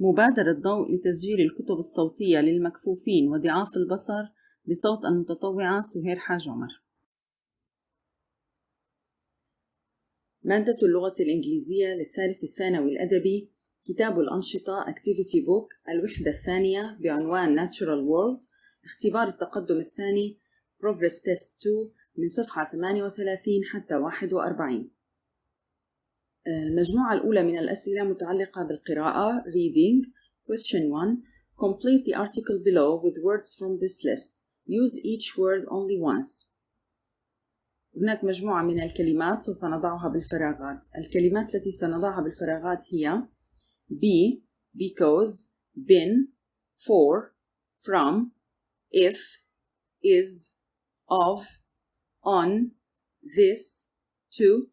مبادرة ضوء لتسجيل الكتب الصوتية للمكفوفين وضعاف البصر بصوت المتطوعة سهير حاج عمر. مادة اللغة الإنكليزية للثالث الثانوي الأدبي، كتاب الأنشطة Activity Book، الوحدة الثانية بعنوان Natural World، اختبار التقدم الثاني Progress Test 2 من صفحة 38 حتى 41. المجموعة الأولى من الأسئلة متعلقة بالقراءة Reading. Question 1. Complete the article below with words from this list. Use each word only once. هناك مجموعة من الكلمات سوف نضعها بالفراغات. الكلمات التي سنضعها بالفراغات هي be, because, been, for, from, if, is, of, on, this, to.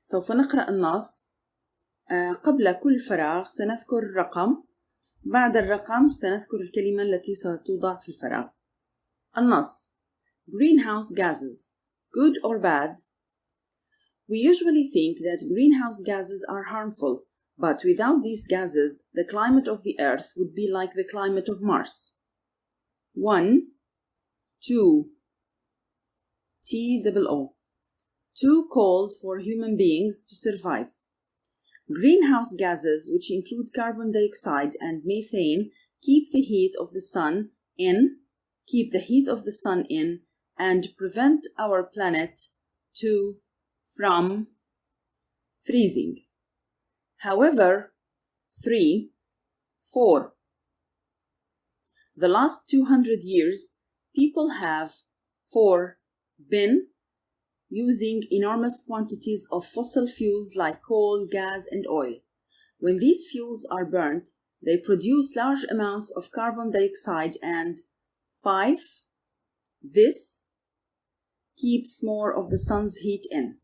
سوف نقرأ النص. قبل كل فراغ سنذكر رقم، بعد الرقم سنذكر الكلمة التي ستوضع في الفراغ. النص: Greenhouse gases, good or bad? We usually think that greenhouse gases are harmful, but without these gases, the climate of the Earth would be like the climate of Mars. 1, 2, T-O-O. Too cold for human beings to survive. Greenhouse gases, which include carbon dioxide and methane, keep the heat of the sun in, and prevent our planet from freezing. However, 3, 4. The last 200 years, people have 4. Been using enormous quantities of fossil fuels like coal, gas, and oil. When these fuels are burnt, they produce large amounts of carbon dioxide, and 5. This keeps more of the sun's heat in.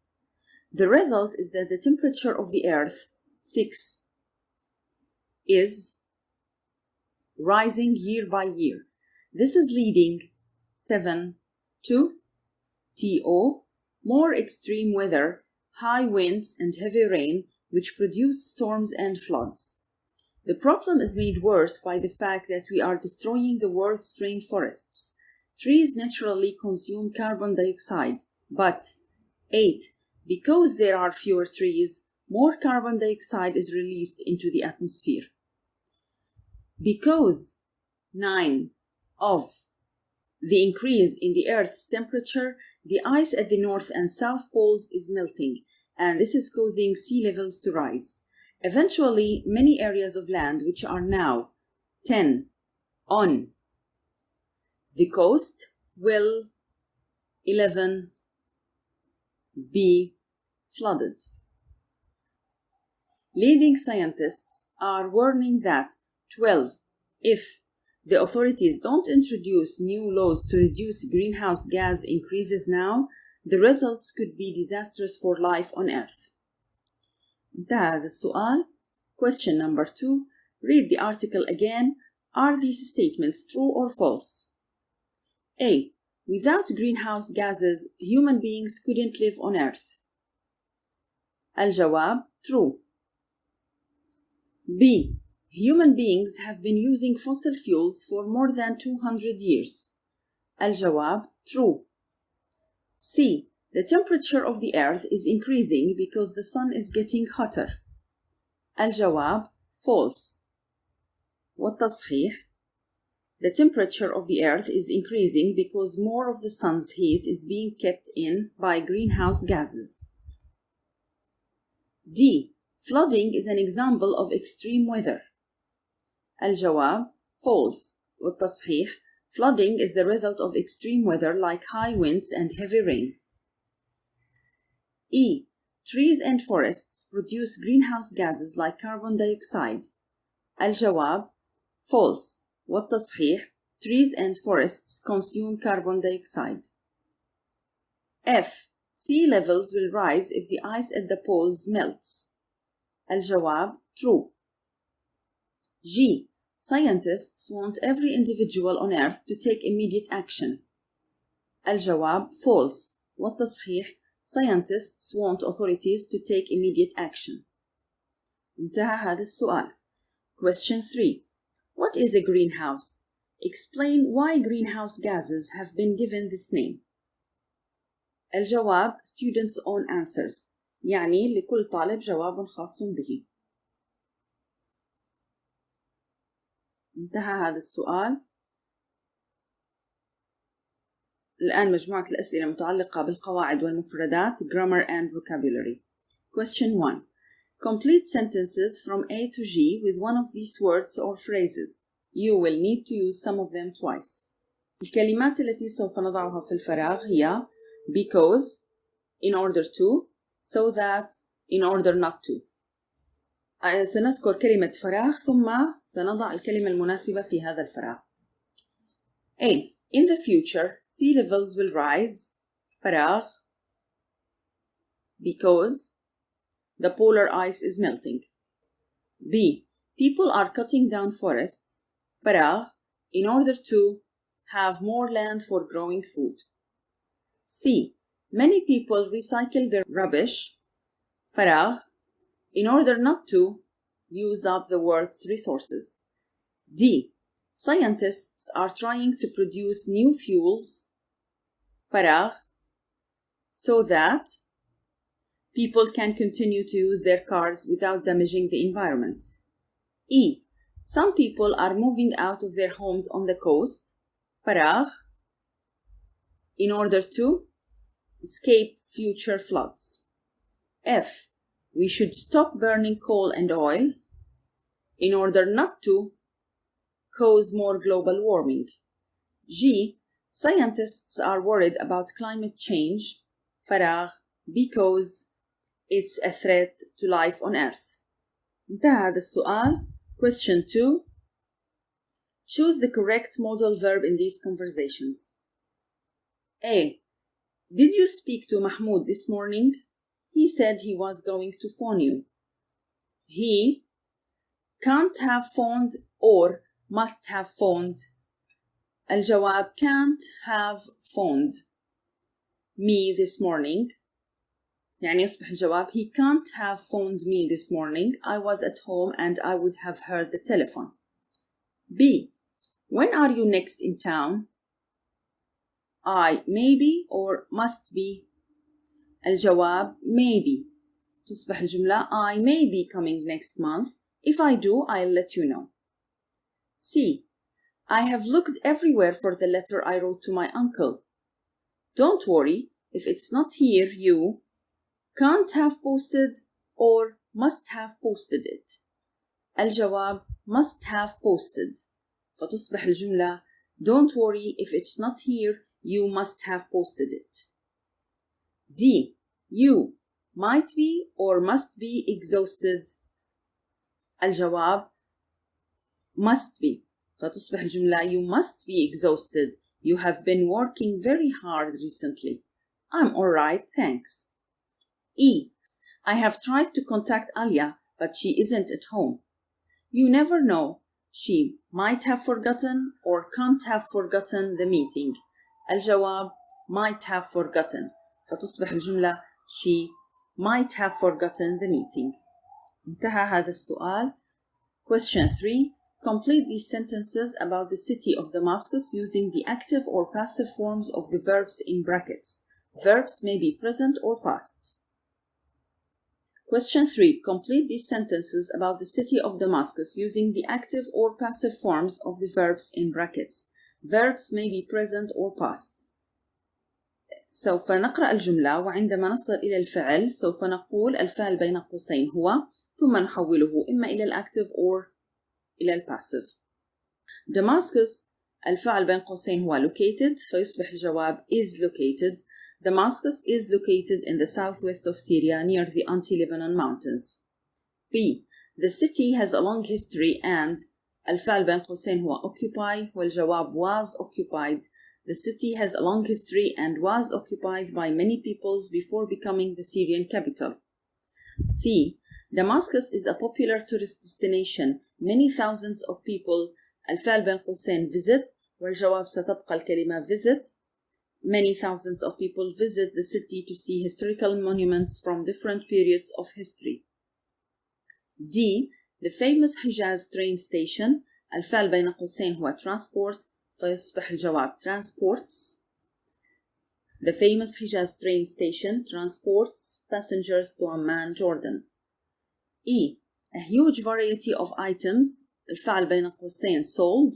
The result is that the temperature of the Earth, 6, is rising year by year. This is leading 7 to TO, more extreme weather, high winds and heavy rain, which produce storms and floods. The problem is made worse by the fact that we are destroying the world's rainforests. Trees naturally consume carbon dioxide, but 8. Because there are fewer trees, more carbon dioxide is released into the atmosphere. Because 9. Of the increase in the Earth's temperature, the ice at the North and South poles is melting, and this is causing sea levels to rise. Eventually, many areas of land which are now 10 on the coast will 11 be flooded. Leading scientists are warning that 12. If the authorities don't introduce new laws to reduce greenhouse gas increases now, the results could be disastrous for life on Earth. انتهى هذا السؤال. Question number 2. Read the article again. Are these statements true or false? A. Without greenhouse gases, human beings couldn't live on Earth. الجواب: true. B. Human beings have been using fossil fuels for more than 200 years. الجواب: true. C. The temperature of the Earth is increasing because the sun is getting hotter. الجواب: false. والتصحيح: The temperature of the Earth is increasing because more of the sun's heat is being kept in by greenhouse gases. D. Flooding is an example of extreme weather. الجواب: false. والتصحيح: Flooding is the result of extreme weather like high winds and heavy rain. E. Trees and forests produce greenhouse gases like carbon dioxide. الجواب: false. والتصحيح: Trees and forests consume carbon dioxide. F. Sea levels will rise if the ice at the poles melts. الجواب: true. G. Scientists want every individual on Earth to take immediate action. الجواب: false. والتصحيح: Scientists want authorities to take immediate action. انتهى هذا السؤال. Question 3. What is a greenhouse? Explain why greenhouse gases have been given this name. الجواب students' own answers، يعني لكل طالب جواب خاص به. انتهى هذا السؤال. الآن مجموعة الأسئلة متعلقة بالقواعد والمفردات grammar and vocabulary. Question 1. Complete sentences from A to G with one of these words or phrases. You will need to use some of them twice. الكلمات التي سوف نضعها في الفراغ هي because, in order to, so that, in order not to. سنذكر كلمة فراغ ثم سنضع الكلمة المناسبة في هذا الفراغ. A. In the future, sea levels will rise. فراغ because the polar ice is melting. B. People are cutting down forests. فراغ in order to have more land for growing food. C. Many people recycle their rubbish. فراغ in order not to use up the world's resources. D. Scientists are trying to produce new fuels. فراغ so that people can continue to use their cars without damaging the environment. E. Some people are moving out of their homes on the coast. فراغ in order to escape future floods. F. We should stop burning coal and oil in order not to cause more global warming. G. Scientists are worried about climate change. فراغ because it's a threat to life on Earth. انتهى هذا السؤال. Question 2. Choose the correct modal verb in these conversations. A. Did you speak to Mahmoud this morning? He said he was going to phone you. He can't have phoned or must have phoned. الجواب can't have phoned me this morning. يعني يصبح الجواب he can't have phoned me this morning. I was at home and I would have heard the telephone. B. When are you next in town? I maybe or must be. الجواب maybe. تصبح الجملة I may be coming next month. If I do, I'll let you know. C. I have looked everywhere for the letter I wrote to my uncle. Don't worry, if it's not here, you can't have posted or must have posted it. الجواب must have posted. فتصبح الجملة don't worry, if it's not here, you must have posted it. D. You might be or must be exhausted. الجواب must be. فتصبح الجملة you must be exhausted. You have been working very hard recently. I'm all right, thanks. E. I have tried to contact Alia, but she isn't at home. You never know. She might have forgotten or can't have forgotten the meeting. الجواب might have forgotten. فتصبح الجملة she might have forgotten the meeting. انتهى هذا السؤال. Question 3. Complete these sentences about the city of Damascus using the active or passive forms of the verbs in brackets. Verbs may be present or past. Question 3. Complete these sentences about the city of Damascus using the active or passive forms of the verbs in brackets. Verbs may be present or past. سوف نقرأ الجملة وعندما نصل إلى الفعل سوف نقول الفعل بين قوسين هو ثم نحوله إما إلى الأكتف أو إلى الباسيف. Damascus الفعل بين قوسين هو located فيصبح الجواب is located. Damascus is located in the southwest of Syria near the Anti-Lebanon mountains. B. The city has a long history and الفعل بين قوسين هو occupy والجواب was occupied. The city has a long history and was occupied by many peoples before becoming the Syrian capital. C. Damascus is a popular tourist destination. Many thousands of people الفعل بين قوسين visit والجواب ستبقى الكلمة visit. Many thousands of people visit the city to see historical monuments from different periods of history. D. The famous Hijaz train station. الفعل بين قوسين هو transport فيصبح الجواب transports. The famous Hijaz train station transports passengers to Amman, Jordan. E. A huge variety of items. الفعل بين قوسين sold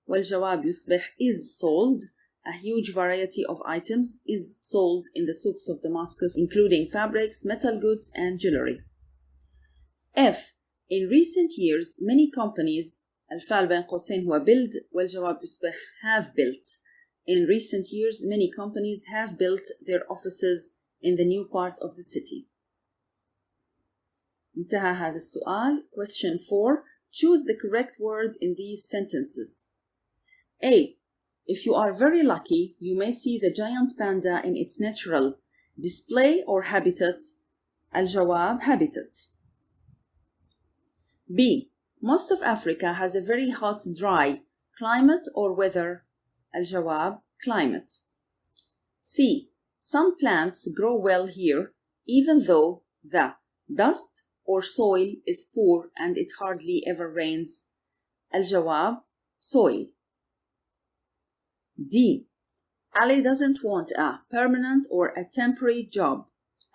والجواب يصبح is sold. A huge variety of items is sold in the souks of Damascus, including fabrics, metal goods, and jewelry. F. In recent years, many companies. الفعل بين قوسين هو build والجواب يصبح have built. In recent years, many companies have built their offices in the new part of the city. انتهى هذا السؤال. Question 4. Choose the correct word in these sentences. A. If you are very lucky, you may see the giant panda in its natural display or habitat. الجواب habitat. B. Most of Africa has a very hot, dry climate or weather. الجواب climate. C. Some plants grow well here, even though the dust or soil is poor and it hardly ever rains. الجواب soil. D. Ali doesn't want a permanent or a temporary job.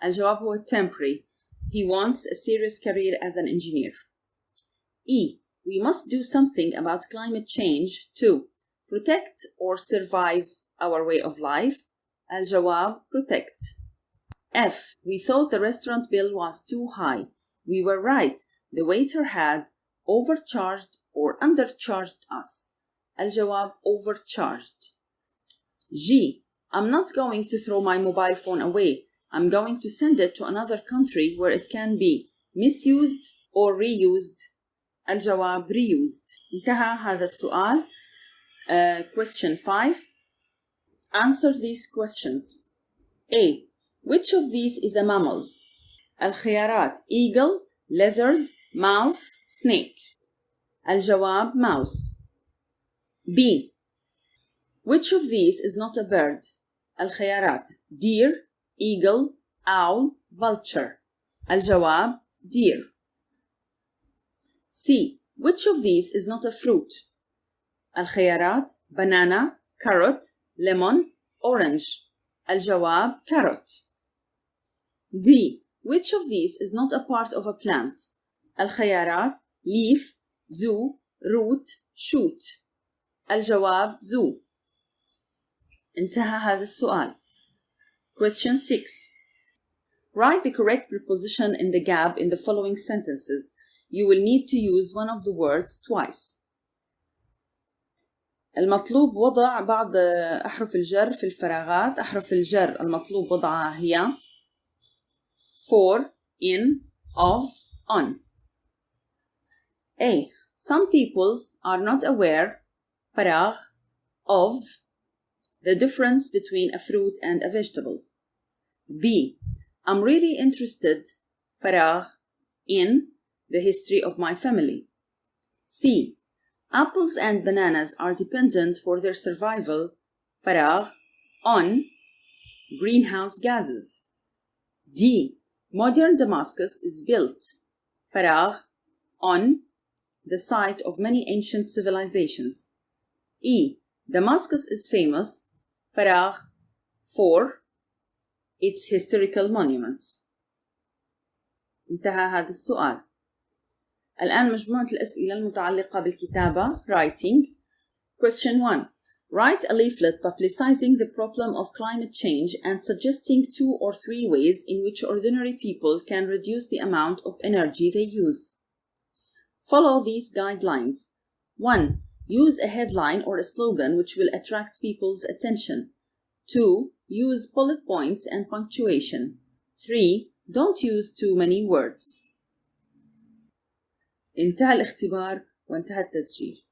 الجواب هو temporary. He wants a serious career as an engineer. E. We must do something about climate change to protect or survive our way of life. الجواب protect. F. We thought the restaurant bill was too high. We were right. The waiter had overcharged or undercharged us. الجواب overcharged. G. I'm not going to throw my mobile phone away. I'm going to send it to another country where it can be misused or reused. الجواب reused. انتهى هذا السؤال. Question 5. Answer these questions. A. Which of these is a mammal? الخيارات eagle, lizard, mouse, snake. الجواب mouse. B. Which of these is not a bird? الخيارات deer, eagle, owl, vulture. الجواب deer. C. Which of these is not a fruit? الخيارات banana, carrot, lemon, orange. الجواب carrot. D. Which of these is not a part of a plant? الخيارات leaf, zoo, root, shoot. الجواب zoo. انتهى هذا السؤال. Question 6. Write the correct preposition in the gap in the following sentences. You will need to use one of the words twice. المطلوب وضع بعض أحرف الجر في الفراغات. أحرف الجر المطلوب وضعها هي for, in, of, on. A. Some people are not aware فراغ of the difference between a fruit and a vegetable. B. I'm really interested فراغ in the history of my family. C. Apples and bananas are dependent for their survival فراغ on greenhouse gases. D. Modern Damascus is built فراغ on the site of many ancient civilizations. E. Damascus is famous فراغ for its historical monuments. انتهى هذا السؤال. الآن مجموعة الأسئلة المتعلقة بالكتابة writing. Question 1. Write a leaflet publicizing the problem of climate change and suggesting 2 or 3 ways in which ordinary people can reduce the amount of energy they use. Follow these guidelines. 1. Use a headline or a slogan which will attract people's attention. 2. Use bullet points and punctuation. 3. Don't use too many words. انتهى الاختبار وانتهى التسجيل.